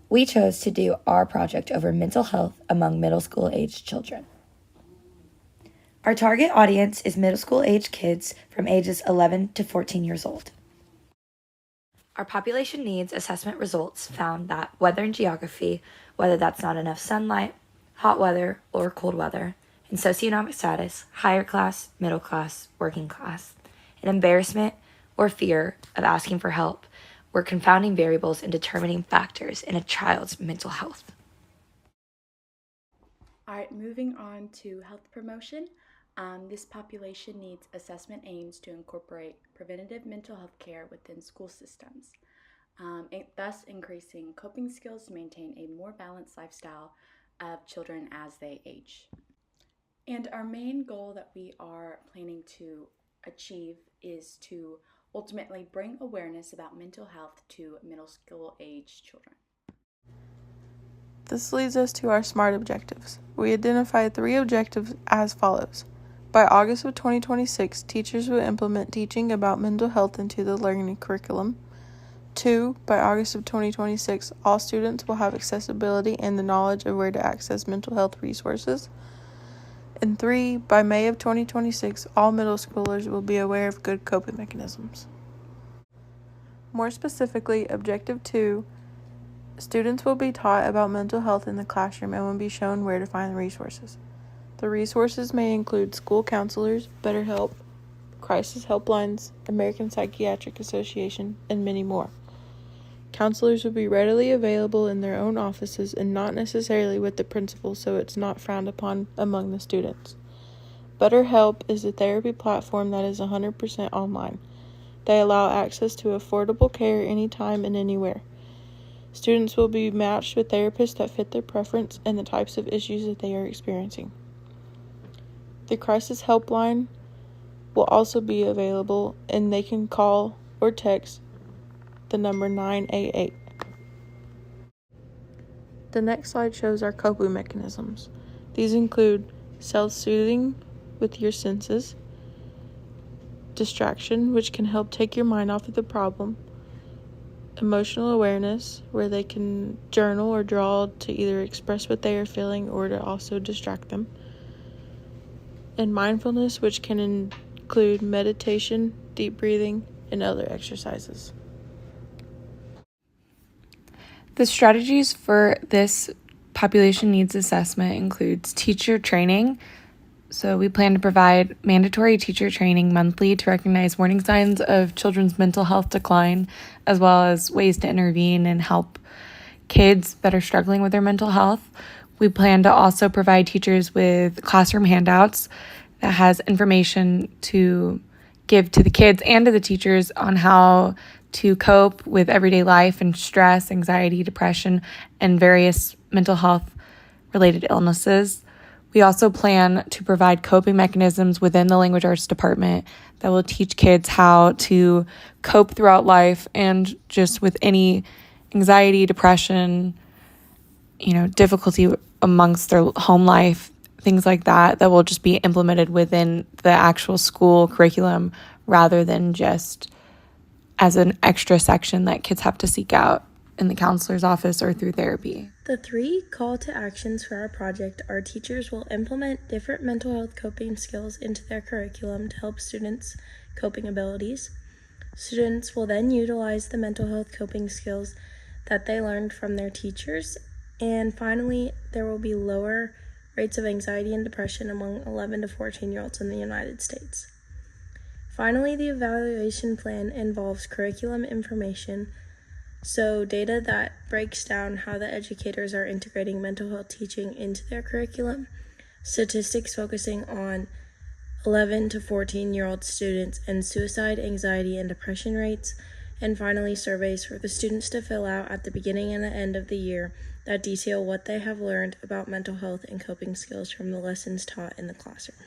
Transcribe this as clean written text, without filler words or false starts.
we chose to do our project over mental health among middle school aged children. Our target audience is middle school age kids from ages 11 to 14 years old. Our population needs assessment results found that weather and geography, whether that's not enough sunlight, hot weather, or cold weather, and socioeconomic status, higher class, middle class, working class, and embarrassment or fear of asking for help were confounding variables in determining factors in a child's mental health. All right, moving on to health promotion. This population needs assessment aims to incorporate preventative mental health care within school systems, thus increasing coping skills to maintain a more balanced lifestyle of children as they age. And our main goal that we are planning to achieve is to ultimately bring awareness about mental health to middle school age children. This leads us to our SMART objectives. We identified 3 objectives as follows. By August of 2026, teachers will implement teaching about mental health into the learning curriculum. 2. By August of 2026, all students will have accessibility and the knowledge of where to access mental health resources. And 3. By May of 2026, all middle schoolers will be aware of good coping mechanisms. More specifically, Objective 2, students will be taught about mental health in the classroom and will be shown where to find the resources. The resources may include school counselors, BetterHelp, crisis helplines, American Psychiatric Association, and many more. Counselors will be readily available in their own offices and not necessarily with the principal, so it's not frowned upon among the students. BetterHelp is a therapy platform that is 100% online. They allow access to affordable care anytime and anywhere. Students will be matched with therapists that fit their preference and the types of issues that they are experiencing. The crisis helpline will also be available, and they can call or text the number 988. The next slide shows our coping mechanisms. These include self-soothing with your senses, distraction, which can help take your mind off of the problem, emotional awareness, where they can journal or draw to either express what they are feeling or to also distract them, and mindfulness, which can include meditation, deep breathing, and other exercises. The strategies for this population needs assessment includes teacher training. So we plan to provide mandatory teacher training monthly to recognize warning signs of children's mental health decline, as well as ways to intervene and help kids that are struggling with their mental health. We plan to also provide teachers with classroom handouts that has information to give to the kids and to the teachers on how to cope with everyday life and stress, anxiety, depression, and various mental health related illnesses. We also plan to provide coping mechanisms within the language arts department that will teach kids how to cope throughout life and just with any anxiety, depression, difficulty amongst their home life, things like that will just be implemented within the actual school curriculum rather than just as an extra section that kids have to seek out in the counselor's office or through therapy. The 3 call to actions for our project are teachers will implement different mental health coping skills into their curriculum to help students' coping abilities. Students will then utilize the mental health coping skills that they learned from their teachers. And finally, there will be lower rates of anxiety and depression among 11 to 14-year-olds in the United States. Finally, the evaluation plan involves curriculum information, so data that breaks down how the educators are integrating mental health teaching into their curriculum, statistics focusing on 11 to 14-year-old students and suicide, anxiety, and depression rates, and finally surveys for the students to fill out at the beginning and the end of the year that detail what they have learned about mental health and coping skills from the lessons taught in the classroom.